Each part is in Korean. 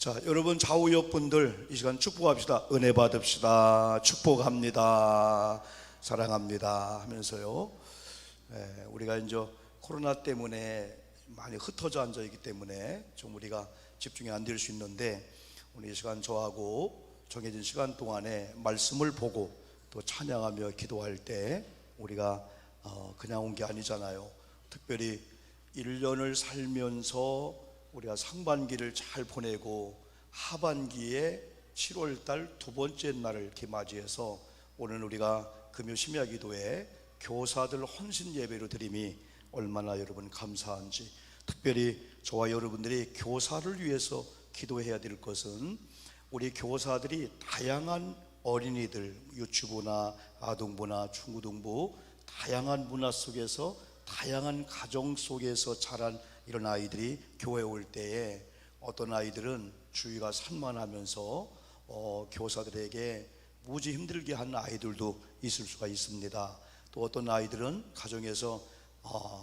자, 여러분 좌우 옆분들 이 시간 축복합시다. 은혜 받읍시다. 축복합니다. 사랑합니다 하면서요. 우리가 이제 코로나 때문에 많이 흩어져 앉아 있기 때문에 좀 우리가 집중이 안 될 수 있는데, 오늘 이 시간 저하고 정해진 시간 동안에 말씀을 보고 또 찬양하며 기도할 때 우리가 그냥 온 게 아니잖아요. 특별히 1년을 살면서 우리가 상반기를 잘 보내고 하반기에 7월달 두 번째 날을 이렇게 맞이해서 오늘 우리가 금요 심야 기도에 교사들 헌신 예배로 드림이 얼마나 여러분 감사한지, 특별히 저와 여러분들이 교사를 위해서 기도해야 될 것은 우리 교사들이 다양한 어린이들, 유치부나 아동부나 중고등부 다양한 문화 속에서 다양한 가정 속에서 자란 이런 아이들이 교회에 올 때에 어떤 아이들은 주위가 산만하면서 교사들에게 무지 힘들게 하는 아이들도 있을 수가 있습니다. 또 어떤 아이들은 가정에서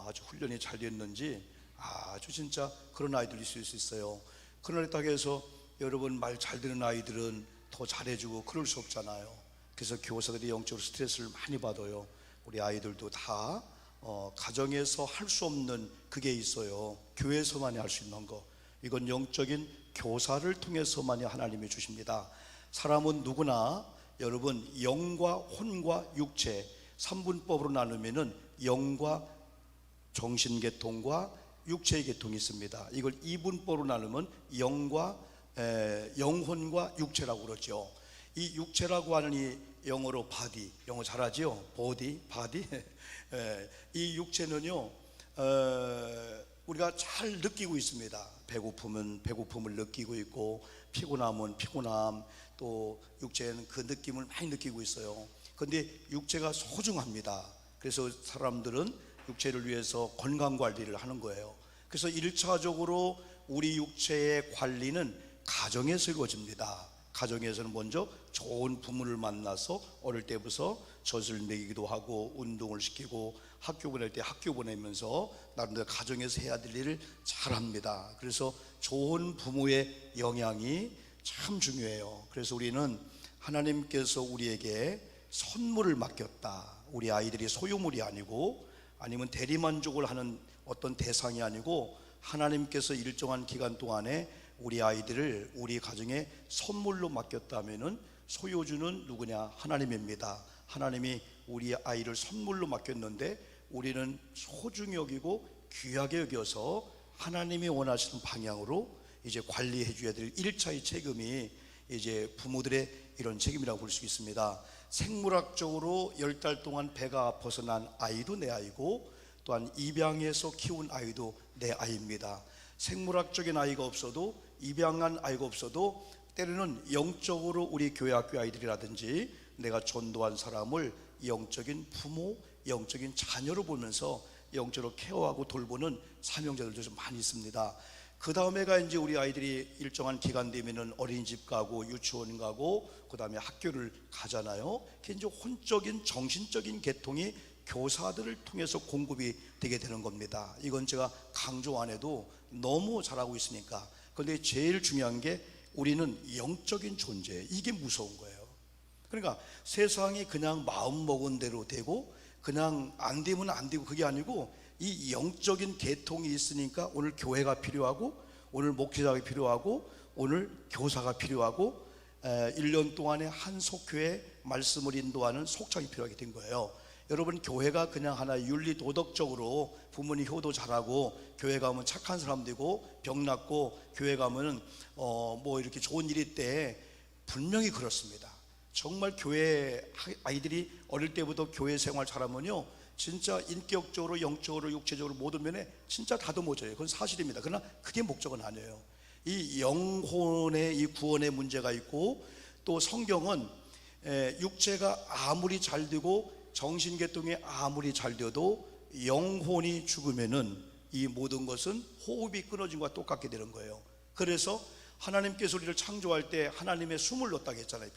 아주 훈련이 잘 됐는지 아주 진짜 그런 아이들이 있을 수 있어요. 그렇다고 해서 여러분 말 잘 듣는 아이들은 더 잘해주고 그럴 수 없잖아요. 그래서 교사들이 영적으로 스트레스를 많이 받아요. 우리 아이들도 다 가정에서 할 수 없는 그게 있어요. 교회에서만이 할 수 있는 거, 이건 영적인 교사를 통해서만이 하나님이 주십니다. 사람은 누구나 여러분 영과 혼과 육체 3분법으로 나누면은 영과 정신계통과 육체의 계통이 있습니다. 이걸 2분법으로 나누면 영혼과 육체라고 그러죠. 이 육체라고 하는 이 영어로 바디, 영어 잘하죠? 보디, 바디. 이 육체는요, 우리가 잘 느끼고 있습니다. 배고픔은 배고픔을 느끼고 있고, 피곤함은 피곤함, 또 육체는 그 느낌을 많이 느끼고 있어요. 그런데 육체가 소중합니다. 그래서 사람들은 육체를 위해서 건강관리를 하는 거예요. 그래서 1차적으로 우리 육체의 관리는 가정에서 이루어집니다. 가정에서는 먼저 좋은 부모를 만나서 어릴 때부터 젖을 먹이기도 하고 운동을 시키고 학교 보낼 때 학교 보내면서 나름대로 가정에서 해야 될 일을 잘합니다. 그래서 좋은 부모의 영향이 참 중요해요. 그래서 우리는 하나님께서 우리에게 선물을 맡겼다. 우리 아이들이 소유물이 아니고 아니면 대리만족을 하는 어떤 대상이 아니고 하나님께서 일정한 기간 동안에 우리 아이들을 우리 가정에 선물로 맡겼다면은 소유주는 누구냐? 하나님입니다. 하나님이 우리 아이를 선물로 맡겼는데 우리는 소중히 여기고 귀하게 여겨서 하나님이 원하시는 방향으로 이제 관리해 줘야 될 1차의 책임이 이제 부모들의 이런 책임이라고 볼 수 있습니다. 생물학적으로 10달 동안 배가 아파서 난 아이도 내 아이고, 또한 입양해서 키운 아이도 내 아이입니다. 생물학적인 아이가 없어도, 입양한 아이가 없어도 때로는 영적으로 우리 교회 학교 아이들이라든지 내가 전도한 사람을 영적인 부모, 영적인 자녀로 보면서 영적으로 케어하고 돌보는 사명자들도 좀 많이 있습니다. 그 다음에가 이제 우리 아이들이 일정한 기간 되면은 어린이집 가고 유치원 가고 그 다음에 학교를 가잖아요. 그게 이제 혼적인 정신적인 계통이 교사들을 통해서 공급이 되게 되는 겁니다. 이건 제가 강조 안 해도 너무 잘하고 있으니까. 그런데 제일 중요한 게 우리는 영적인 존재, 이게 무서운 거예요. 그러니까 세상이 그냥 마음 먹은 대로 되고 그냥 안 되면 안 되고 그게 아니고 이 영적인 계통이 있으니까 오늘 교회가 필요하고 오늘 목회자가 필요하고 오늘 교사가 필요하고 1년 동안에 한 속교회 말씀을 인도하는 속장이 필요하게 된 거예요. 여러분 교회가 그냥 하나 윤리 도덕적으로 부모님 효도 잘하고 교회 가면 착한 사람 되고 병 낫고 교회 가면은 뭐 이렇게 좋은 일이 있대, 분명히 그렇습니다. 정말 교회 아이들이 어릴 때부터 교회 생활 잘하면요 진짜 인격적으로 영적으로 육체적으로 모든 면에 진짜 다듬어져요. 그건 사실입니다. 그러나 그게 목적은 아니에요. 이 영혼의 이 구원의 문제가 있고, 또 성경은 육체가 아무리 잘 되고 정신계통이 아무리 잘 되어도 영혼이 죽으면은 이 모든 것은 호흡이 끊어진 것과 똑같게 되는 거예요. 그래서 하나님께서 우리를 창조할 때 하나님의 숨을 넣었다고 했잖아요.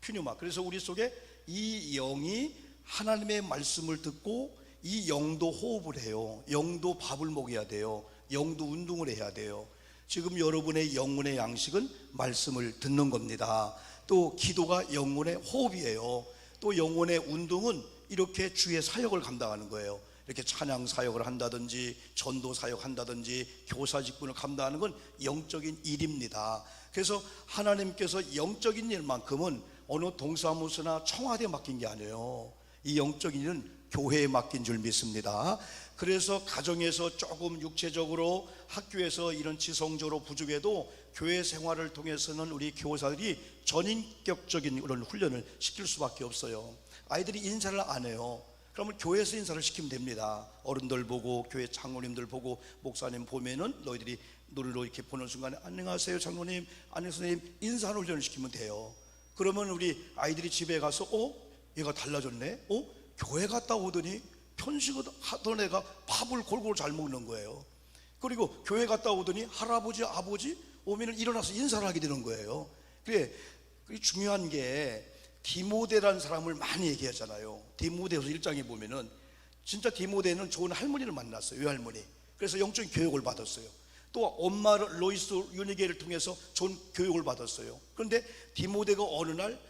퓨뉴마. 그래서 우리 속에 이 영이 하나님의 말씀을 듣고 이 영도 호흡을 해요. 영도 밥을 먹여야 돼요. 영도 운동을 해야 돼요. 지금 여러분의 영혼의 양식은 말씀을 듣는 겁니다. 또 기도가 영혼의 호흡이에요. 또 영혼의 운동은 이렇게 주의 사역을 감당하는 거예요. 이렇게 찬양 사역을 한다든지 전도 사역 한다든지 교사 직분을 감당하는 건 영적인 일입니다. 그래서 하나님께서 영적인 일만큼은 어느 동사무소나 청와대에 맡긴 게 아니에요. 이 영적인 일은 교회에 맡긴 줄 믿습니다. 그래서 가정에서 조금 육체적으로, 학교에서 이런 지성적으로 부족해도 교회 생활을 통해서는 우리 교사들이 전인격적인 그런 훈련을 시킬 수밖에 없어요. 아이들이 인사를 안 해요. 그러면 교회에서 인사를 시키면 됩니다. 어른들 보고, 교회 장로님들 보고, 목사님 보면은 너희들이 눈으로 이렇게 보는 순간에 안녕하세요 장로님, 안녕하세요 선생님, 인사하는 훈련을 시키면 돼요. 그러면 우리 아이들이 집에 가서 얘가 달라졌네? 교회 갔다 오더니 편식을 하던 애가 밥을 골고루 잘 먹는 거예요. 그리고 교회 갔다 오더니 할아버지 아버지 오면은 일어나서 인사를 하게 되는 거예요. 그게 중요한 게, 디모데라는 사람을 많이 얘기하잖아요. 디모데후서 1장에 보면은 진짜 디모데는 좋은 할머니를 만났어요. 외할머니. 그래서 영적인 교육을 받았어요. 또 엄마 로이스 유니게를 통해서 좋은 교육을 받았어요. 그런데 디모데가 어느 날,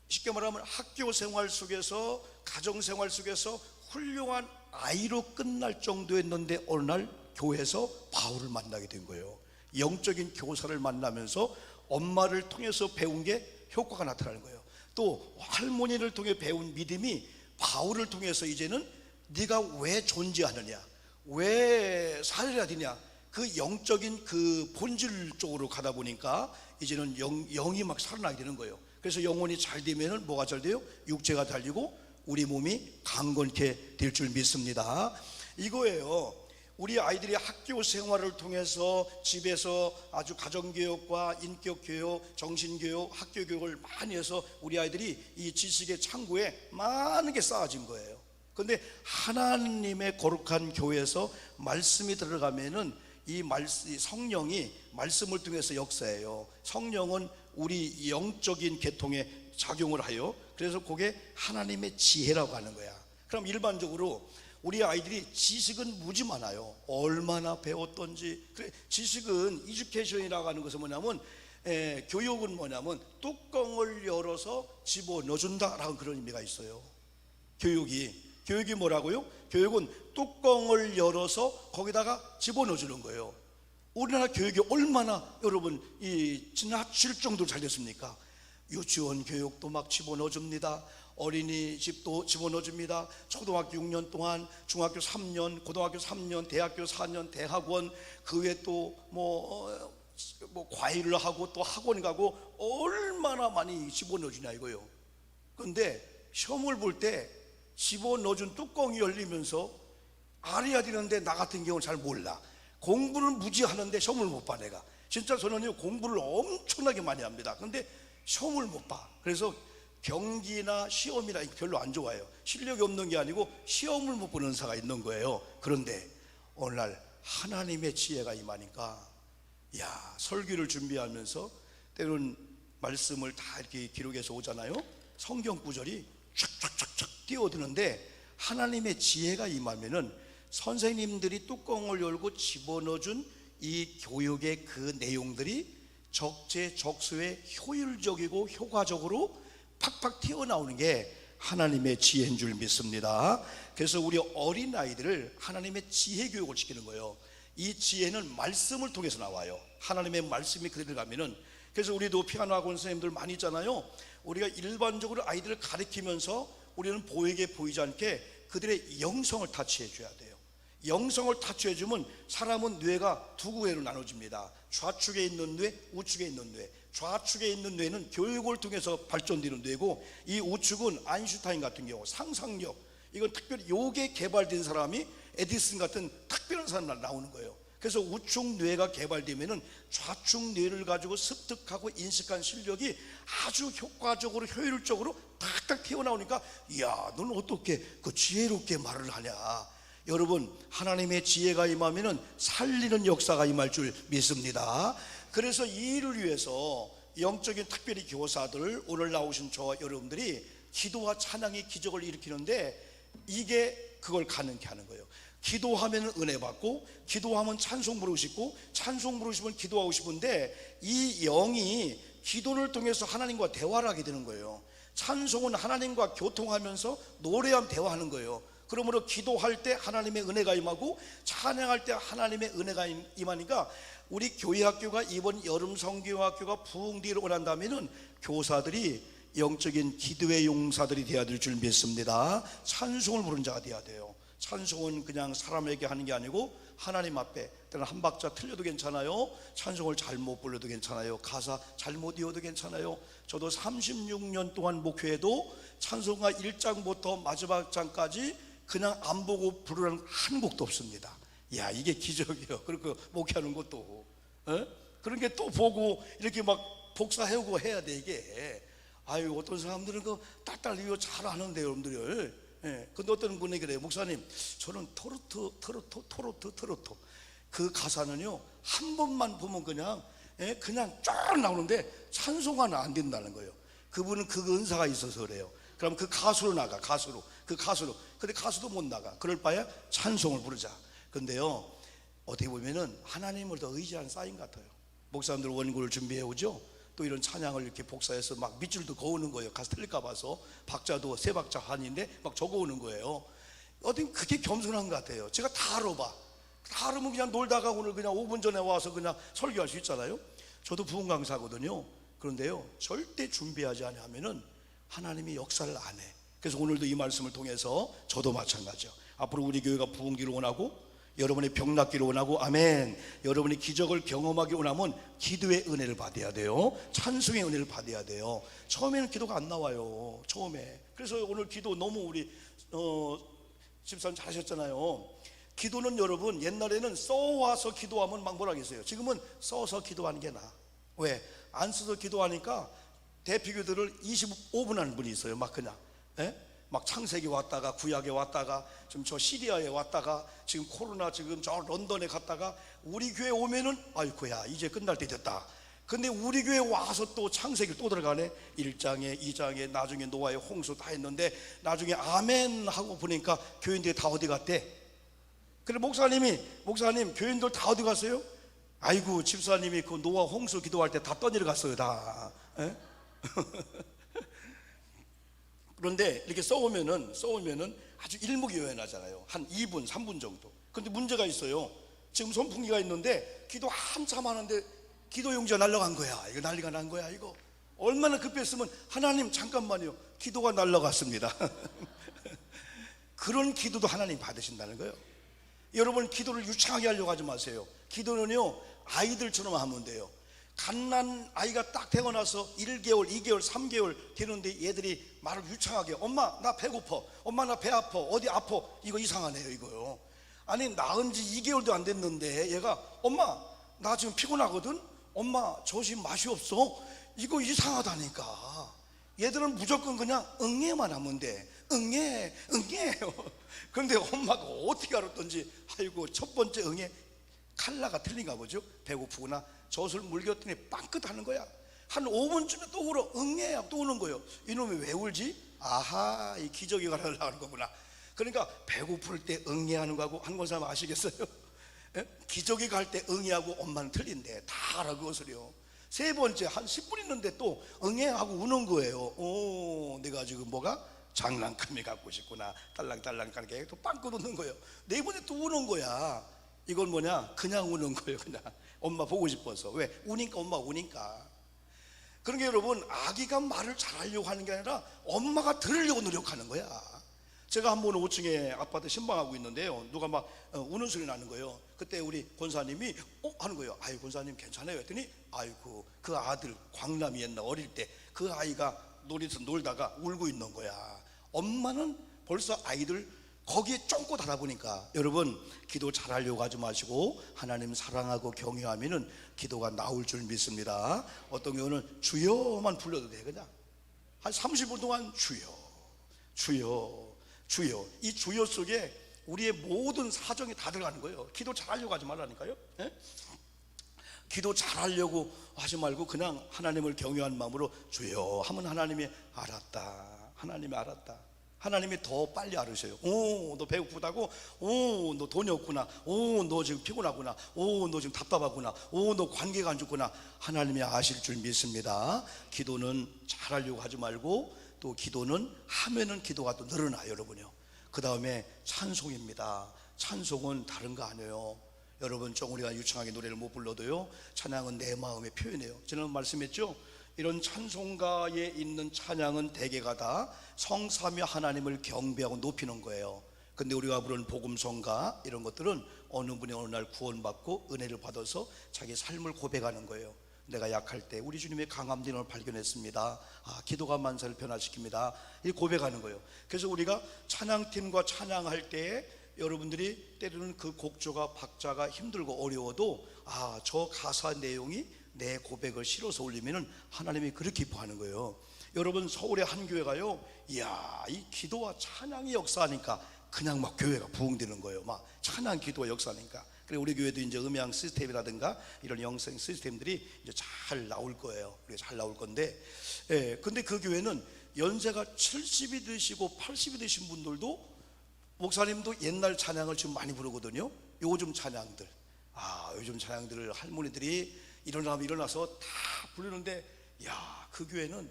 쉽게 말하면 학교 생활 속에서, 가정 생활 속에서 훌륭한 아이로 끝날 정도였는데 어느 날 교회에서 바울을 만나게 된 거예요. 영적인 교사를 만나면서 엄마를 통해서 배운 게 효과가 나타나는 거예요. 또 할머니를 통해 배운 믿음이 바울을 통해서 이제는 네가 왜 존재하느냐, 왜 살아야 되냐, 그 영적인 그 본질 쪽으로 가다 보니까 이제는 영이 막 살아나게 되는 거예요. 그래서 영혼이 잘 되면은 뭐가 잘 돼요? 육체가 달리고 우리 몸이 강건케 될 줄 믿습니다. 이거예요. 우리 아이들이 학교 생활을 통해서 집에서 아주 가정교육과 인격교육, 정신교육, 학교교육을 많이 해서 우리 아이들이 이 지식의 창고에 많은 게 쌓아진 거예요. 그런데 하나님의 거룩한 교회에서 말씀이 들어가면은 이 성령이 말씀을 통해서 역사해요. 성령은 우리 영적인 계통에 작용을 하여, 그래서 그게 하나님의 지혜라고 하는 거야. 그럼 일반적으로 우리 아이들이 지식은 무지 많아요. 얼마나 배웠던지. 그래, 지식은 이주케이션이라고 하는 것은 뭐냐면, 교육은 뭐냐면 뚜껑을 열어서 집어넣어준다라는 그런 의미가 있어요. 교육이 뭐라고요? 교육은 뚜껑을 열어서 거기다가 집어넣어주는 거예요. 우리나라 교육이 얼마나 여러분 지나칠 정도로 잘 됐습니까? 유치원 교육도 막 집어넣어줍니다. 어린이집도 집어넣어줍니다. 초등학교 6년 동안, 중학교 3년, 고등학교 3년, 대학교 4년, 대학원, 그 외에 또 뭐 과외를 하고 또 학원 가고 얼마나 많이 집어넣어주냐 이거요. 그런데 시험을 볼 때 집어넣어준 뚜껑이 열리면서 알아야 되는데 나 같은 경우는 잘 몰라. 공부는 무지 하는데 시험을 못 봐. 내가 진짜 저는요 공부를 엄청나게 많이 합니다. 그런데 시험을 못 봐. 그래서 경기나 시험이나 별로 안 좋아해요. 실력이 없는 게 아니고 시험을 못 보는 사가 있는 거예요. 그런데 오늘날 하나님의 지혜가 임하니까, 설교를 준비하면서 때로는 말씀을 다 이렇게 기록해서 오잖아요. 성경 구절이 촥촥촥촥 뛰어드는데 하나님의 지혜가 임하면은 선생님들이 뚜껑을 열고 집어넣어준 이 교육의 그 내용들이 적재적소에 효율적이고 효과적으로 팍팍 튀어나오는 게 하나님의 지혜인 줄 믿습니다. 그래서 우리 어린아이들을 하나님의 지혜 교육을 시키는 거예요. 이 지혜는 말씀을 통해서 나와요. 하나님의 말씀이 그대로 가면은. 그래서 우리도 피아노 학원 선생님들 많이 있잖아요. 우리가 일반적으로 아이들을 가르치면서 우리는 보이지 않게 그들의 영성을 타치해 줘야 돼요. 영성을 타치해 주면 사람은 뇌가 두 구에로 나눠집니다. 좌측에 있는 뇌, 우측에 있는 뇌. 좌측에 있는 뇌는 교육을 통해서 발전되는 뇌고, 이 우측은 아인슈타인 같은 경우 상상력, 이건 특별히 요게 개발된 사람이 에디슨 같은 특별한 사람 나오는 거예요. 그래서 우측 뇌가 개발되면은 좌측 뇌를 가지고 습득하고 인식한 실력이 아주 효과적으로 효율적으로 탁탁 튀어나오니까, 너는 어떻게 그 지혜롭게 말을 하냐. 여러분, 하나님의 지혜가 임하면은 살리는 역사가 임할 줄 믿습니다. 그래서 이 일을 위해서 영적인 특별히 교사들, 오늘 나오신 저와 여러분들이 기도와 찬양의 기적을 일으키는데, 이게 그걸 가능케 하는 거예요. 기도하면 은혜 받고, 기도하면 찬송 부르고 싶고, 찬송 부르고 싶으면 기도하고 싶은데, 이 영이 기도를 통해서 하나님과 대화를 하게 되는 거예요. 찬송은 하나님과 교통하면서 노래하면 대화하는 거예요. 그러므로 기도할 때 하나님의 은혜가 임하고, 찬양할 때 하나님의 은혜가 임하니까, 우리 교회학교가 이번 여름 성교학교가 부흥되기를 원한다면은 교사들이 영적인 기도의 용사들이 되어야 될 줄 믿습니다. 찬송을 부르는 자가 되어야 돼요. 찬송은 그냥 사람에게 하는 게 아니고 하나님 앞에, 때는 한 박자 틀려도 괜찮아요. 찬송을 잘못 불러도 괜찮아요. 가사 잘못 이어도 괜찮아요. 저도 36년 동안 목회에도 찬송가 1장부터 마지막 장까지 그냥 안 보고 부르는 한 곡도 없습니다. 야, 이게 기적이에요. 그렇게 목회하는 것도 그런 게 또 보고 이렇게 막 복사해오고 해야 돼 이게. 아유, 어떤 사람들은 그 딸딸 이거 잘 아는데 여러분들을. 근데 어떤 분이 그래요. 목사님, 저는 토로토 그 가사는요 한 번만 보면 그냥 쫙 나오는데 찬송가는 안 된다는 거예요. 그분은 그 은사가 있어서 그래요. 그럼 그 가수로 나가, 가수로. 근데 가수도 못 나가. 그럴 바에 찬송을 부르자. 근데요, 어떻게 보면은 하나님을 더 의지하는 사인 같아요. 목사님들 원고를 준비해 오죠. 또 이런 찬양을 이렇게 복사해서 막 밑줄도 그어오는 거예요. 가서 틀릴까 봐서. 박자도 세 박자 한인데 막 적어오는 거예요. 어떻게 그게 겸손한 것 같아요. 제가 다 알아봐. 다 알으면 그냥 놀다가 오늘 그냥 5분 전에 와서 그냥 설교할 수 있잖아요. 저도 부흥 강사거든요. 그런데요, 절대 준비하지 않으면은 하나님이 역사를 안 해. 그래서 오늘도 이 말씀을 통해서 저도 마찬가지요. 앞으로 우리 교회가 부흥기를 원하고, 여러분의 병 낫기를 원하고, 아멘, 여러분이 기적을 경험하기 원하면 기도의 은혜를 받아야 돼요. 찬송의 은혜를 받아야 돼요. 처음에는 기도가 안 나와요. 처음에. 그래서 오늘 기도 너무 우리 집사님 잘하셨잖아요. 기도는 여러분, 옛날에는 써와서 기도하면 막 뭐라 했어요. 지금은 써서 기도하는 게 나아. 왜? 안 써서 기도하니까 대피교들을 25분 하는 분이 있어요. 막 그냥 막 창세기 왔다가 구약에 왔다가 지금 저 시리아에 왔다가 지금 코로나 지금 저 런던에 갔다가 우리 교회 오면은 아이고야 이제 끝날 때 됐다. 근데 우리 교회 와서 또 창세기를 또 들어가네. 1장에 2장에 나중에 노아의 홍수 다 했는데 나중에 아멘 하고 보니까 교인들이 다 어디 갔대? 그래 목사님 교인들 다 어디 갔어요? 아이고 집사님이 그 노아 홍수 기도할 때 다 떠내려 갔어요 다. 그런데 이렇게 써오면은 아주 일목요연하잖아요. 한 2분 3분 정도. 그런데 문제가 있어요. 지금 선풍기가 있는데 기도 한참 하는데 기도 용지가 날아간 거야. 이거 난리가 난 거야. 이거 얼마나 급했으면 하나님 잠깐만요, 기도가 날아갔습니다. 그런 기도도 하나님 받으신다는 거예요. 여러분, 기도를 유창하게 하려고 하지 마세요. 기도는요 아이들처럼 하면 돼요. 갓난 아이가 딱 태어나서 1개월, 2개월, 3개월 되는데 얘들이 말을 유창하게, 엄마 나 배고파, 엄마 나 배 아파, 어디 아파, 이거 이상하네요 이거요. 아니 낳은 지 2개월도 안 됐는데 얘가 엄마 나 지금 피곤하거든, 엄마 저 지금 맛이 없어, 이거 이상하다니까. 얘들은 무조건 그냥 응애만 하면 돼. 응애 그런데 엄마가 어떻게 알았던지, 아이고 첫 번째 응애 칼라가 틀린가 보죠. 배고프구나, 젖을 물겼더니 빵긋 하는 거야. 한 5분쯤에 또 울어. 응애 또 우는 거예요. 이놈이 왜 울지? 아하, 이 기적이 가려는 거구나. 그러니까 배고플 때 응애하는 거하고 한 사람 아시겠어요? 기적이 갈 때 응애하고 엄마는 틀린데 다 알아 그것을요. 세 번째 한 10분 있는데 또 응애하고 우는 거예요. 오, 내가 지금 뭐가 장난감이 갖고 싶구나, 딸랑딸랑 가는 게 또 빵긋 웃는 거예요. 네 번째 또 우는 거야. 이건 뭐냐, 그냥 우는 거예요. 그냥 엄마 보고 싶어서. 왜? 우니까, 엄마 우니까. 그러니까 여러분, 아기가 말을 잘하려고 하는 게 아니라 엄마가 들으려고 노력하는 거야. 제가 한 번 5층에 아파트 신방하고 있는데요, 누가 막 우는 소리 나는 거예요. 그때 우리 권사님이 하는 거예요. 아이 권사님 괜찮아요 했더니, 아이고 그 아들 광남이 옛날 어릴 때 그 아이가 놀이터 놀다가 울고 있는 거야. 엄마는 벌써 아이들 거기에 쫑긋 하다 보니까, 여러분 기도 잘하려고 하지 마시고 하나님 사랑하고 경외하면은 기도가 나올 줄 믿습니다. 어떤 경우는 주여만 불러도 돼. 그냥 한 30분 동안 주여 이 주여 속에 우리의 모든 사정이 다 들어가는 거예요. 기도 잘하려고 하지 말라니까요. 기도 잘하려고 하지 말고 그냥 하나님을 경외한 마음으로 주여 하면 하나님이 알았다, 하나님이 더 빨리 알으셔요. 오, 너 배고프다고? 오, 너 돈이 없구나. 오, 너 지금 피곤하구나. 오, 너 지금 답답하구나. 오, 너 관계가 안 좋구나. 하나님이 아실 줄 믿습니다. 기도는 잘하려고 하지 말고, 또 기도는 하면은 기도가 또 늘어나요, 여러분요. 그 다음에 찬송입니다. 찬송은 다른 거 아니에요. 여러분, 좀 우리가 유창하게 노래를 못 불러도요, 찬양은 내 마음의 표현이에요. 지난 말씀했죠? 이런 찬송가에 있는 찬양은 대개가 다 성삼위 하나님을 경배하고 높이는 거예요. 근데 우리가 부르는 복음성가 이런 것들은 어느 분이 어느 날 구원받고 은혜를 받아서 자기 삶을 고백하는 거예요. 내가 약할 때 우리 주님의 강함 되는 걸 발견했습니다. 기도가 만사를 변화시킵니다. 이 고백하는 거예요. 그래서 우리가 찬양팀과 찬양할 때에 여러분들이 때로는 그 곡조가 박자가 힘들고 어려워도 저 가사 내용이 내 고백을 실어서 올리면은 하나님이 그렇게 기뻐하는 거예요. 여러분, 서울의 한 교회가요, 이야, 이 기도와 찬양이 역사하니까 그냥 막 교회가 부흥되는 거예요. 막 찬양 기도와 역사하니까. 그리고 우리 교회도 이제 음향 시스템이라든가 이런 영상 시스템들이 이제 잘 나올 거예요. 우리가 잘 나올 건데, 근데 그 교회는 연세가 70이 되시고 80이 되신 분들도, 목사님도 옛날 찬양을 지금 많이 부르거든요. 요즘 찬양들, 요즘 찬양들을 할머니들이 일어나서 다 부르는데, 야, 그 교회는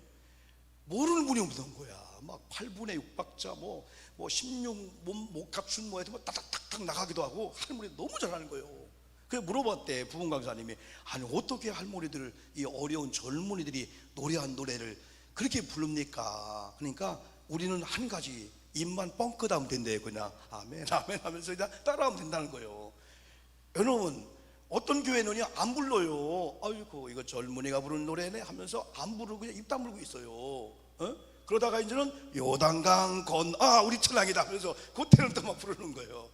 모르는 분이 없는 거야. 막 8분의 6박자, 뭐 16, 못 갖춘 뭐 해도 뭐 딱딱딱 나가기도 하고, 할머니 너무 잘하는 거예요. 그래서 물어봤대, 부흥 강사님이. 아니, 어떻게 할머니들을, 이 어려운 젊은이들이 노래한 노래를 그렇게 부릅니까? 그러니까 우리는 한 가지, 입만 뻥끗하면 된대요. 그냥 아멘 아멘 하면서 그냥 따라하면 된다는 거예요. 여러분, 어떤 교회는 안 불러요. 아이고, 이거 젊은이가 부르는 노래네 하면서 안 부르고 그냥 입 다물고 있어요. 그러다가 이제는 요단강 우리 찬양이다 하면서 그때는 또 막 부르는 거예요.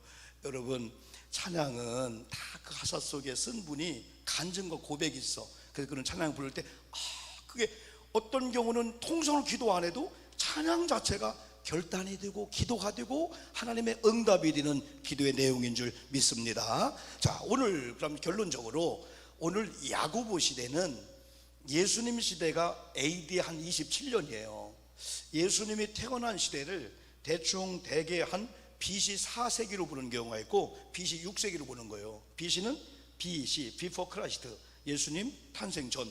여러분, 찬양은 다 그 가사 속에 쓴 분이 간증과 고백이 있어. 그래서 그런 찬양 부를 때 그게 어떤 경우는 통성을 기도 안 해도 찬양 자체가 결단이 되고 기도가 되고 하나님의 응답이 되는 기도의 내용인 줄 믿습니다. 자, 오늘 그럼 결론적으로, 오늘 야고보 시대는 예수님 시대가 AD 한 27년이에요. 예수님이 태어난 시대를 대충 대개 한 BC 4세기로 보는 경우가 있고 BC 6세기로 보는 거예요. BC는 BC, Before Christ, 예수님 탄생 전.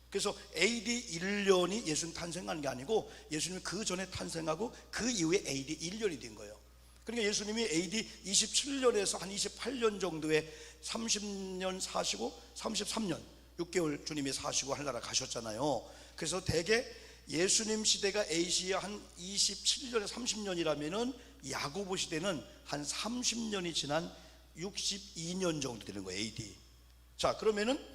그래서 AD 1년이 예수님 탄생한 게 아니고 예수님이 그 전에 탄생하고 그 이후에 AD 1년이 된 거예요. 그러니까 예수님이 AD 27년에서 한 28년 정도에 30년 사시고 33년 6개월 주님이 사시고 하늘나라 가셨잖아요. 그래서 대개 예수님 시대가 AD 한 27년에 30년이라면은 야고보 시대는 한 30년이 지난 62년 정도 되는 거예요, AD. 자, 그러면은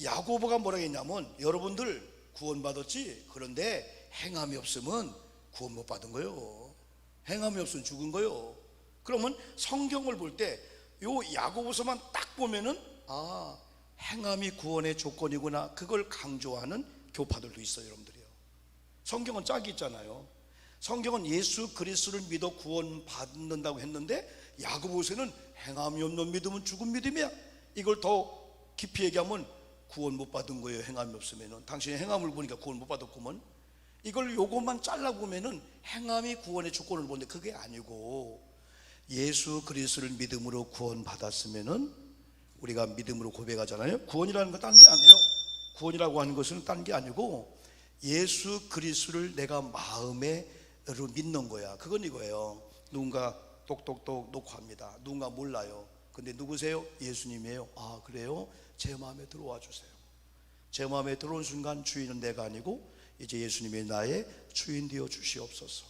야고보가 뭐라고 했냐면, 여러분들 구원받았지? 그런데 행함이 없으면 구원 못 받은 거예요. 행함이 없으면 죽은 거예요. 그러면 성경을 볼 때 요 야고보서만 딱 보면은 행함이 구원의 조건이구나, 그걸 강조하는 교파들도 있어요, 여러분들이요. 성경은 짝이 있잖아요. 성경은 예수 그리스도를 믿어 구원 받는다고 했는데 야고보서는 행함이 없는 믿음은 죽은 믿음이야. 이걸 더 깊이 얘기하면 구원 못 받은 거예요. 행함이 없으면은. 당신이 행함을 보니까 구원 못 받았구먼. 이걸 요것만 잘라보면은 행함이 구원의 조건을 보는데 그게 아니고, 예수 그리스도를 믿음으로 구원 받았으면은 우리가 믿음으로 고백하잖아요. 구원이라는 건 딴 게 아니에요. 구원이라고 하는 것은 딴 게 아니고 예수 그리스도를 내가 마음으로 믿는 거야. 그건 이거예요. 누군가 똑똑똑 녹화합니다. 누군가 몰라요. 근데 누구세요? 예수님이에요. 그래요? 제 마음에 들어와 주세요. 제 마음에 들어온 순간 주인은 내가 아니고 이제 예수님이 나의 주인 되어 주시옵소서.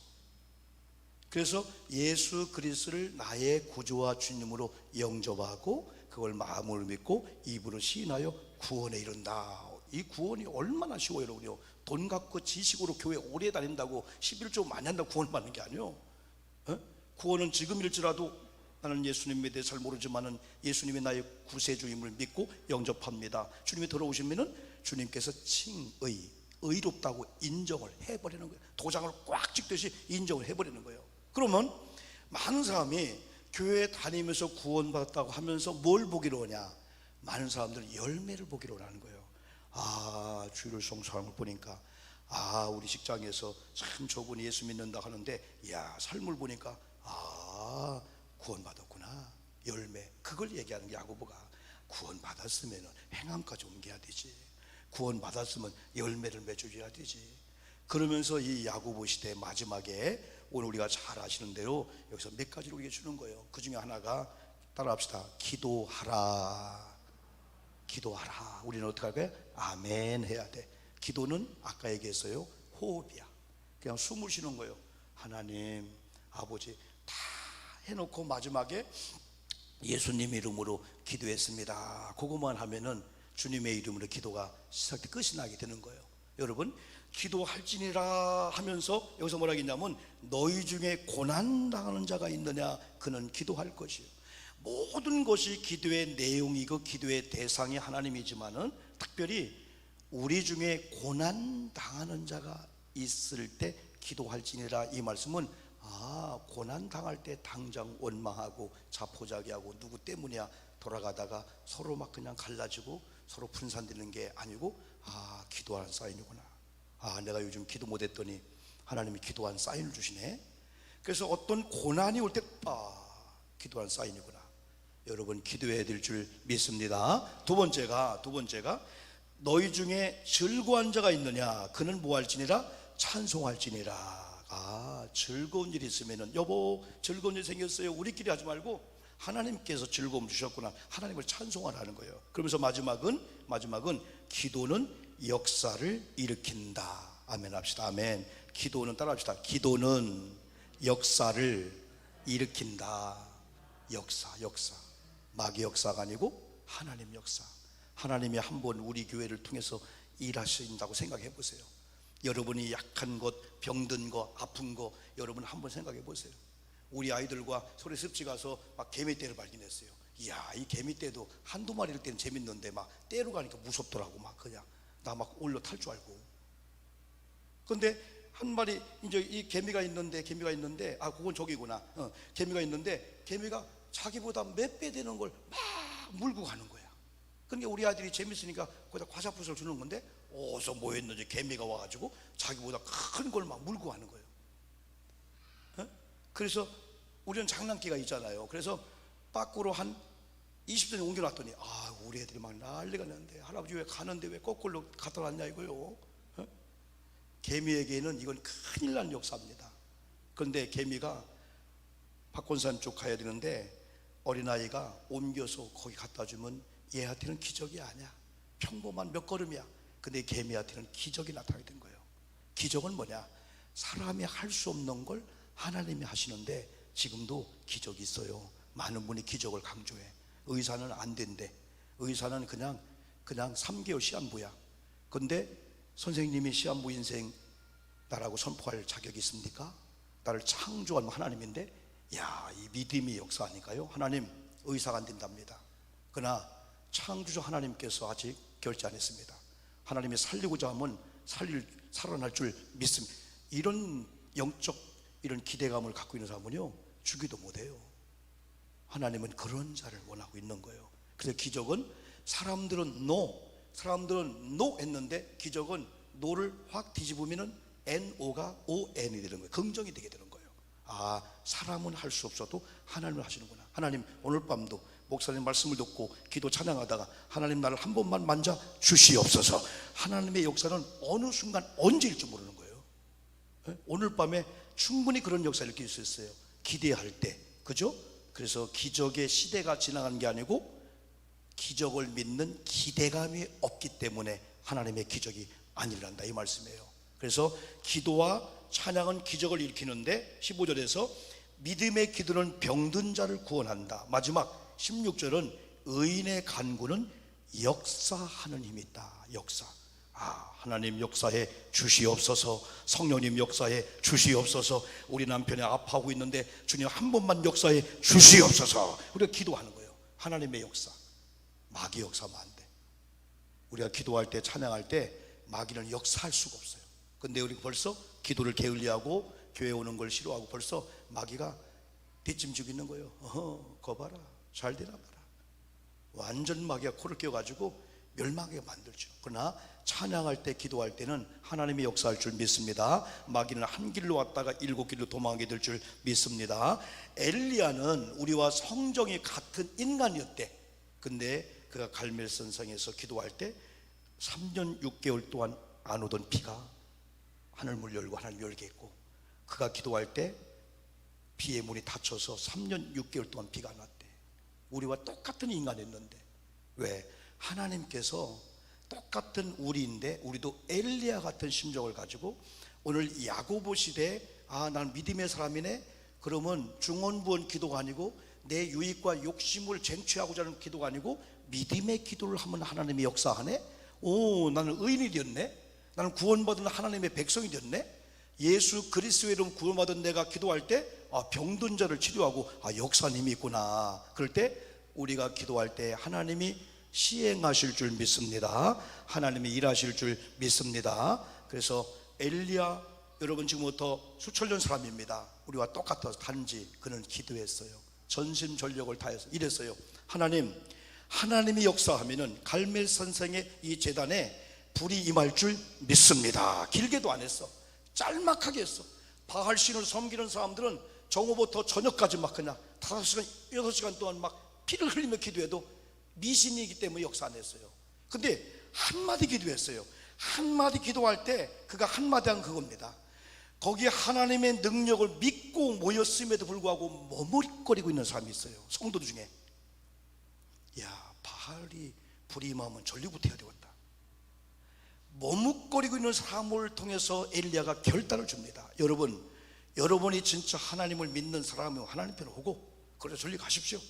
그래서 예수 그리스도를 나의 구주와 주님으로 영접하고 그걸 마음으로 믿고 입으로 시인하여 구원에 이른다. 이 구원이 얼마나 쉬워요, 여러분요. 돈 갖고 지식으로 교회 오래 다닌다고 11조 많이 한다고 구원 받는 게 아니에요. 구원은 지금일지라도 나는 예수님에 대해 잘 모르지만은 예수님이 나의 구세주임을 믿고 영접합니다. 주님이 들어오시면은 주님께서 의롭다고 인정을 해버리는 거예요. 도장을 꽉 찍듯이 인정을 해버리는 거예요. 그러면 많은 사람이 교회 다니면서 구원받았다고 하면서 뭘 보기로 하냐? 많은 사람들은 열매를 보기로 하는 거예요. 주일을 성수하는 걸 보니까 우리 직장에서 참 저분이 예수 믿는다 하는데, 야, 삶을 보니까 구원받았구나. 열매. 그걸 얘기하는 게 야고보가. 구원받았으면 행함까지 옮겨야 되지. 구원받았으면 열매를 맺어줘야 되지. 그러면서 이 야고보 시대 마지막에 오늘 우리가 잘 아시는 대로 여기서 몇 가지를 우리에게 주는 거예요. 그 중에 하나가, 따라합시다. 기도하라. 기도하라. 우리는 어떻게 할까요? 아멘 해야 돼. 기도는 아까 얘기했어요. 호흡이야. 그냥 숨을 쉬는 거예요. 하나님, 아버지 다 해놓고 마지막에 예수님 이름으로 기도했습니다. 그것만 하면은 주님의 이름으로 기도가 시작돼 끝이 나게 되는 거예요. 여러분, 기도할지니라 하면서 여기서 뭐라 했냐면, 너희 중에 고난당하는 자가 있느냐, 그는 기도할 것이요. 모든 것이 기도의 내용이고 기도의 대상이 하나님이지만은 특별히 우리 중에 고난당하는 자가 있을 때 기도할지니라, 이 말씀은 고난당할 때 당장 원망하고 자포자기하고 누구 때문이야 돌아가다가 서로 막 그냥 갈라지고 서로 분산되는 게 아니고, 기도하는 사인이구나. 내가 요즘 기도 못했더니 하나님이 기도한 사인을 주시네. 그래서 어떤 고난이 올 때 기도한 사인이구나. 여러분, 기도해야 될 줄 믿습니다. 두 번째가 너희 중에 즐거운 자가 있느냐, 그는 뭐 할지니라, 찬송할지니라. 즐거운 일이 있으면은, 여보 즐거운 일 생겼어요, 우리끼리 하지 말고 하나님께서 즐거움 주셨구나, 하나님을 찬송하라는 거예요. 그러면서 마지막은 기도는 역사를 일으킨다. 아멘 합시다. 아멘. 기도는, 따라합시다. 기도는 역사를 일으킨다. 역사. 마귀 역사가 아니고 하나님 역사. 하나님이 한번 우리 교회를 통해서 일하신다고 생각해 보세요. 여러분이 약한 것, 병든 거, 아픈 거 여러분 한번 생각해 보세요. 우리 아이들과 소리 습지 가서 막 개미떼를 발견했어요. 이야, 이 개미떼도 한두 마리일 때는 재밌는데 막 떼로 가니까 무섭더라고. 막 그냥 나 막 올려 탈 줄 알고. 근데 한 마리 이제 이 개미가 있는데 그건 저기구나. 개미가 있는데 개미가 자기보다 몇 배 되는 걸 막 물고 가는 거야. 그러니까 우리 아들이 재밌으니까 거기다 과자푸스를 주는 건데, 어디서 뭐 했는지 개미가 와가지고 자기보다 큰 걸 막 물고 가는 거예요. 그래서 우리는 장난기가 있잖아요. 그래서 밖으로 한 20분 옮겨놨더니 우리 애들이 막 난리가 났는데, 할아버지 왜 가는데 왜 거꾸로 갖다 놨냐 이거요. 개미에게는 이건 큰일 난 역사입니다. 그런데 개미가 박권산 쪽 가야 되는데 어린아이가 옮겨서 거기 갖다 주면 얘한테는 기적이 아니야. 평범한 몇 걸음이야. 근데 개미한테는 기적이 나타나게 된 거예요. 기적은 뭐냐? 사람이 할 수 없는 걸 하나님이 하시는데, 지금도 기적이 있어요. 많은 분이 기적을 강조해. 의사는 안 된대. 의사는 그냥 3개월 시한부야. 근데 선생님이 시한부 인생 나라고 선포할 자격이 있습니까? 나를 창조한 하나님인데, 이 믿음이 역사하니까요. 하나님, 의사가 안 된답니다. 그러나 창조주 하나님께서 아직 결제 안 했습니다. 하나님이 살리고자 하면 살아날 줄 믿습니다. 이런 영적 이런 기대감을 갖고 있는 사람은요, 주기도 못해요. 하나님은 그런 자를 원하고 있는 거예요. 그래서 기적은, 사람들은 노 했는데 기적은 노를 확 뒤집으면은 NO가 ON이 되는 거예요. 긍정이 되게 되는 거예요. 사람은 할 수 없어도 하나님은 하시는구나. 하나님, 오늘 밤도 목사님 말씀을 듣고 기도 찬양하다가 하나님 나를 한 번만 만져 주시옵소서. 하나님의 역사는 어느 순간 언제일 줄 모르는 거예요. 오늘 밤에 충분히 그런 역사를 느낄 수 있어요. 기대할 때, 그죠? 그래서 기적의 시대가 지나간 게 아니고, 기적을 믿는 기대감이 없기 때문에 하나님의 기적이 안 일어난다, 이 말씀이에요. 그래서 기도와 찬양은 기적을 일으키는데, 15절에서 믿음의 기도는 병든 자를 구원한다. 마지막 16절은 의인의 간구는 역사하는 힘이 있다. 역사. 하나님 역사해 주시옵소서. 성령님 역사해 주시옵소서. 우리 남편이 아파하고 있는데 주님 한 번만 역사해 주시옵소서. 우리가 기도하는 거예요. 하나님의 역사. 마귀 역사하면 안 돼. 우리가 기도할 때, 찬양할 때 마귀는 역사할 수가 없어요. 근데 우리 벌써 기도를 게을리하고 교회 오는 걸 싫어하고 벌써 마귀가 뒷짐지고 있는 거예요. 거 봐라, 잘 되나 봐라. 완전 마귀가 코를 껴가지고 멸망하게 만들죠. 그러나 찬양할 때, 기도할 때는 하나님이 역사할 줄 믿습니다. 마귀는 한 길로 왔다가 일곱 길로 도망하게 될 줄 믿습니다. 엘리야는 우리와 성정이 같은 인간이었대. 근데 그가 갈멜산성에서 기도할 때 3년 6개월 동안 안 오던 비가 하늘문 열고 하늘 열게 했고, 그가 기도할 때 비의 문이 닫혀서 3년 6개월 동안 비가 안 왔대. 우리와 똑같은 인간이었는데, 왜? 하나님께서 똑같은 우리인데 우리도 엘리야 같은 심정을 가지고 오늘 야고보 시대에 난 믿음의 사람이네, 그러면 중언부언 기도가 아니고 내 유익과 욕심을 쟁취하고자 하는 기도가 아니고 믿음의 기도를 하면 하나님이 역사하네. 나는 의인이 되었네. 나는 구원받은 하나님의 백성이 되었네. 예수 그리스도의 이름 구원받은 내가 기도할 때 병든 자를 치료하고 역사님이 있구나. 그럴 때 우리가 기도할 때 하나님이 시행하실 줄 믿습니다. 하나님이 일하실 줄 믿습니다. 그래서 엘리야, 여러분 지금부터 수천 년 사람입니다. 우리와 똑같아서 단지 그는 기도했어요. 전심전력을 다해서 이랬어요. 하나님이 역사하면은 갈멜산성의 이 제단에 불이 임할 줄 믿습니다. 길게도 안 했어. 짤막하게 했어. 바알신을 섬기는 사람들은 정오부터 저녁까지 막 그냥 5시간 6시간 동안 막 피를 흘리며 기도해도 미신이기 때문에 역사 안 했어요. 근데 한마디 기도했어요. 한마디 기도할 때 그가 한마디 한 그겁니다. 거기에 하나님의 능력을 믿고 모였음에도 불구하고 머뭇거리고 있는 사람이 있어요. 성도들 중에. 바알이 불이 임하면 전리부터 해야 되겠다. 머뭇거리고 있는 사람을 통해서 엘리야가 결단을 줍니다. 여러분이 진짜 하나님을 믿는 사람이면 하나님 편에 오고 그래 전리 가십시오.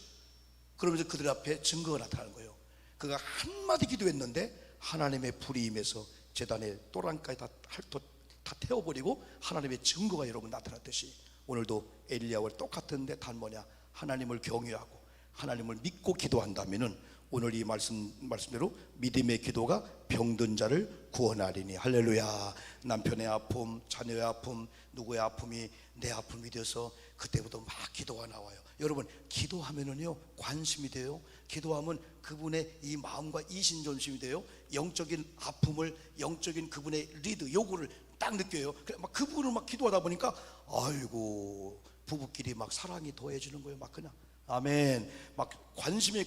그러면서 그들 앞에 증거가 나타나는 거예요. 그가 한마디 기도했는데 하나님의 불이 임해서 제단에 또랑까지 다 태워버리고 하나님의 증거가 여러분 나타났듯이 오늘도 엘리야와 똑같은데 단 뭐냐? 하나님을 경외하고 하나님을 믿고 기도한다면은 오늘 이 말씀대로 믿음의 기도가 병든 자를 구원하리니. 할렐루야. 남편의 아픔, 자녀의 아픔, 누구의 아픔이 내 아픔이 되어서 그때부터 막 기도가 나와요. 여러분 기도하면은요 관심이 돼요. 기도하면 그분의 이 마음과 이신전심이 돼요. 영적인 아픔을, 영적인 그분의 리드, 요구를 딱 느껴요. 막 그분을 막 기도하다 보니까 아이고 부부끼리 막 사랑이 더해지는 거예요. 막 그냥 아멘. 막 관심이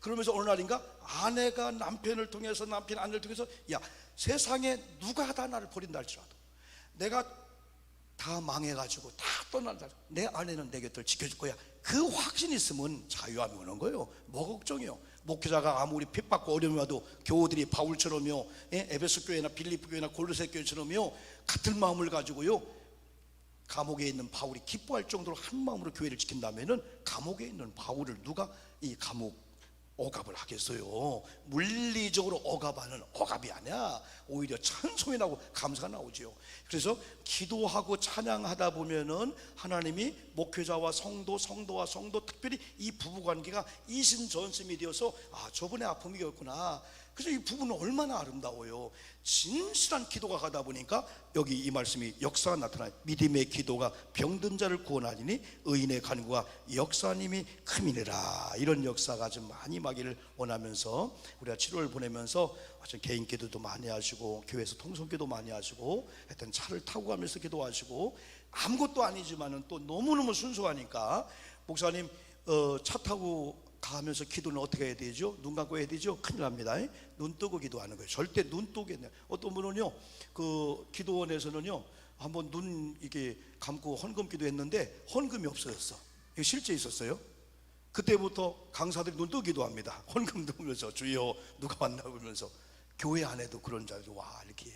그러면서 어느 날인가 아내가 남편을 통해서, 남편이 아내를 통해서 세상에 누가 다 나를 버린다 할지라도 내가 다 망해가지고 다 떠난다, 내 아내는 내 곁을 지켜줄 거야. 그 확신이 있으면 자유함이 오는 거예요. 뭐 걱정이요. 목회자가 아무리 핍받고 어려움이 와도 교우들이 바울처럼요, 에베소 교회나 빌립보 교회나 골로새 교회처럼요 같은 마음을 가지고요, 감옥에 있는 바울이 기뻐할 정도로 한 마음으로 교회를 지킨다면은 감옥에 있는 바울을 누가 이 감옥 억압을 하겠어요. 물리적으로 억압하는 억압이 아니야. 오히려 찬송이 나오고 감사가 나오죠. 그래서 기도하고 찬양하다 보면은 하나님이 목회자와 성도와 성도, 특별히 이 부부관계가 이신전심이 되어서 저분의 아픔이었구나. 그래서 이 부부는 얼마나 아름다워요. 진실한 기도가 가다 보니까 여기 이 말씀이 역사가 나타나요. 믿음의 기도가 병든 자를 구원하리니 의인의 간구가 역사님이 큼이니라. 이런 역사가 좀 많이 임하기를 원하면서 우리가 7월 보내면서 개인 기도도 많이 하시고 교회에서 통성기도 많이 하시고 하여튼 차를 타고 가면서 기도하시고 아무것도 아니지만은 또 너무너무 순수하니까 목사님 차 타고 가면서 기도는 어떻게 해야 되죠? 눈 감고 해야 되죠? 큰일 납니다. 눈 뜨고 기도하는 거예요. 절대 눈 뜨고. 어떤 분은요 그 기도원에서는요 한번 눈 이렇게 감고 헌금 기도했는데 헌금이 없어졌어. 이거 실제 있었어요. 그때부터 강사들이 눈 뜨고 기도합니다. 헌금 넣으면서 주여 누가 왔나 보면서. 교회 안에도 그런 자들이 와 이렇게.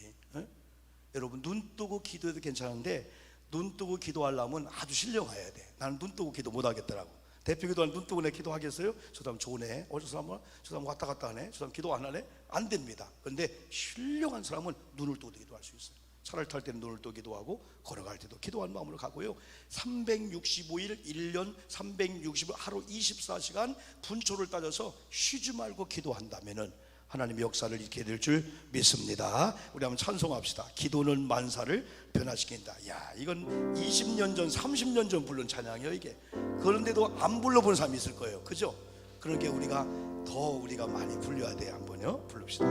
여러분 눈 뜨고 기도해도 괜찮은데 눈 뜨고 기도하려면 아주 신령해야 돼. 나는 눈 뜨고 기도 못 하겠더라고. 대표 기도하는 눈 뜨고 내 기도하겠어요? 저 사람 좋네. 저 사람 왔다 갔다 하네. 저 사람 기도 안 하네. 안 됩니다. 그런데 신령한 사람은 눈을 뜨고 기도할 수 있어요. 차를 탈 때는 눈을 뜨고 기도하고 걸어갈 때도 기도하는 마음으로 가고요. 365일 1년 365 하루 24시간 분초를 따져서 쉬지 말고 기도한다면은 하나님의 역사를 이렇게 될 줄 믿습니다. 우리 한번 찬송합시다. 기도는 만사를 변화시킨다. 이건 20년 전 30년 전 부른 찬양이에요 이게. 그런데도 안 불러본 사람이 있을 거예요. 그죠? 그러니까 우리가 많이 불려야 돼요. 한번 한번요 부릅시다.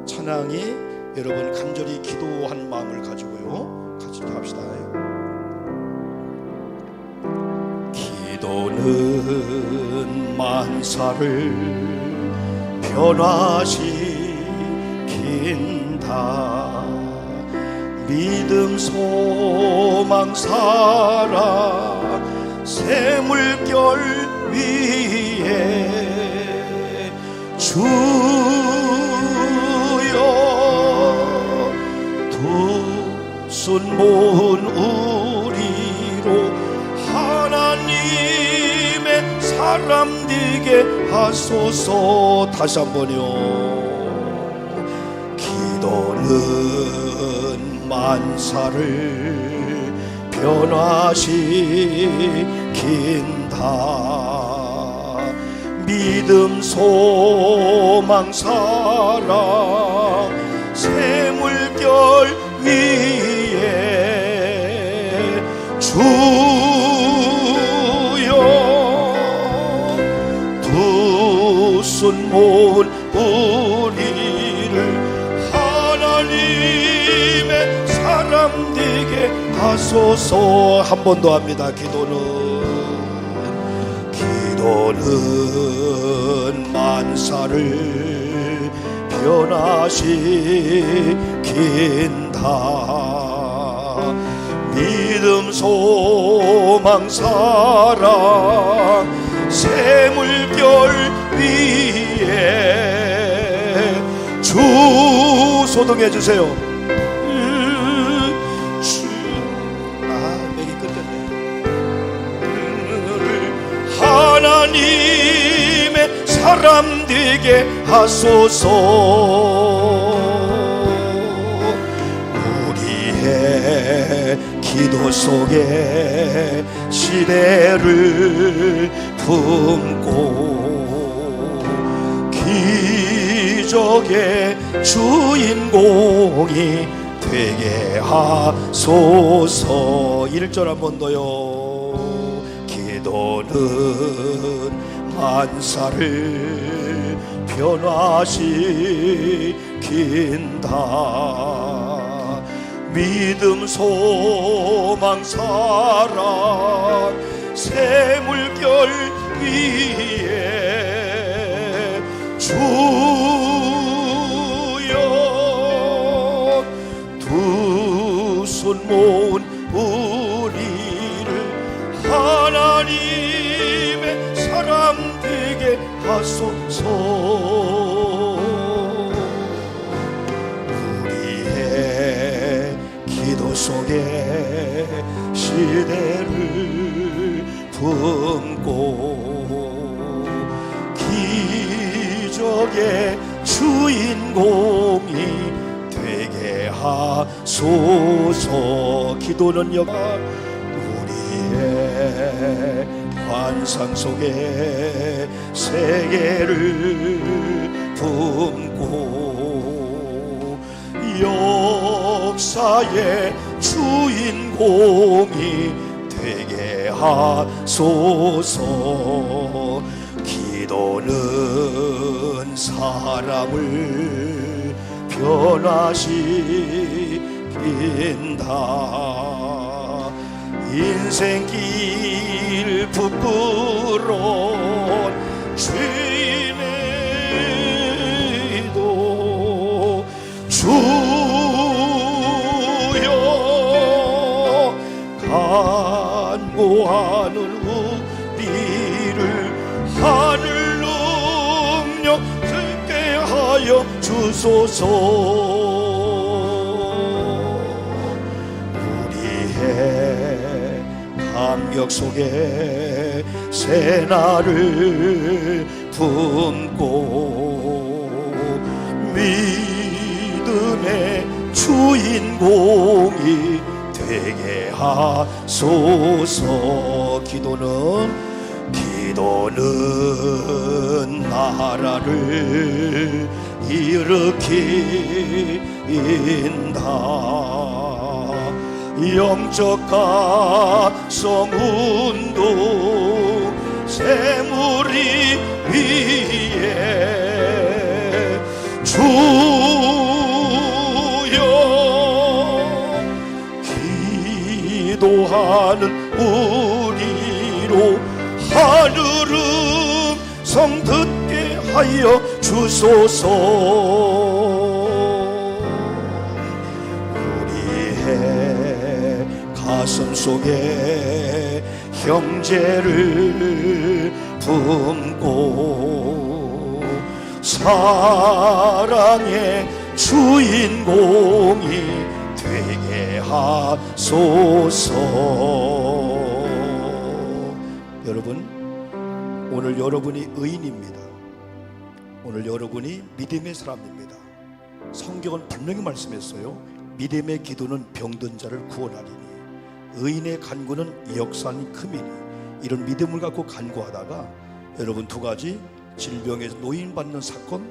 찬양이 여러분 간절히 기도한 마음을 가지고요 같이 이렇게 합시다. 기도는 만사를 변화시킨다. 믿음 소망 사랑 새 물결 위에 주여 두 손 모은 우리로 하나님의 사람 되게 하소서. 다시 한번요. 기도는 만사를 변화시킨다. 믿음 소망 사랑 새 물결 위에 주여 두 손 모은 우리를 하나님의 사람 되게 하소서. 한 번 더 합니다. 기도는 만사를 변화시킨다. 믿음 소망 사랑 새 물결 위에 주 소동해 주세요. 맥이 끊겼네. 하나님의 사람 되게 하소서. 우리의 기도 속에 시대를 품고 기적의 주인공이 되게 하소서. 1절 한 번 더요. 기도는 만사를 변화시킨다. 믿음 소망 사랑 새 물결 위에 주여 두 손 모은 우리를 하나님의 사람 되게 하소서. 우리의 기도 속에 시대를 품고 기적의 주인공이 되게 하소서. 기도는 여간 우리의 환상 속에 세계를 품고 역사의 주인공이 되게 하소서. 기도는 사람을 변화시킨다. 인생길 부끄러운 죄인에도 주여 간구하는 우리를 하늘 능력 듣게 하여 주소서. 우리의 감격 속에 새날을 품고 믿음의 주인공이 되게 하소서. 기도는 나라를 일으킨다. 영적 가성 운동 새물이 위에 주여 기도하는 우리로 하늘 음성 듣게 하여 주소서. 우리의 가슴 속에 형제를 품고 사랑의 주인공이 되게 하소서. 여러분, 오늘 여러분이 의인입니다. 오늘 여러분이 믿음의 사람입니다. 성경은 분명히 말씀했어요. 믿음의 기도는 병든 자를 구원하리니 의인의 간구는 역사하는 크미니. 이런 믿음을 갖고 간구하다가 여러분 두 가지, 질병에 노인받는 사건,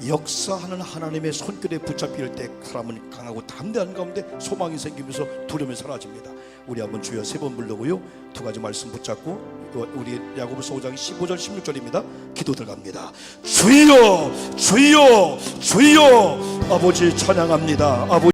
역사하는 하나님의 손길에 붙잡힐 때 사람은 강하고 담대한 가운데 소망이 생기면서 두려움이 사라집니다. 우리 한번 주여 세 번 부르고요, 두 가지 말씀 붙잡고 우리 야고보서 5장 15절 16절입니다 기도 들어갑니다. 주여 주여 주여. 아버지 찬양합니다. 아버지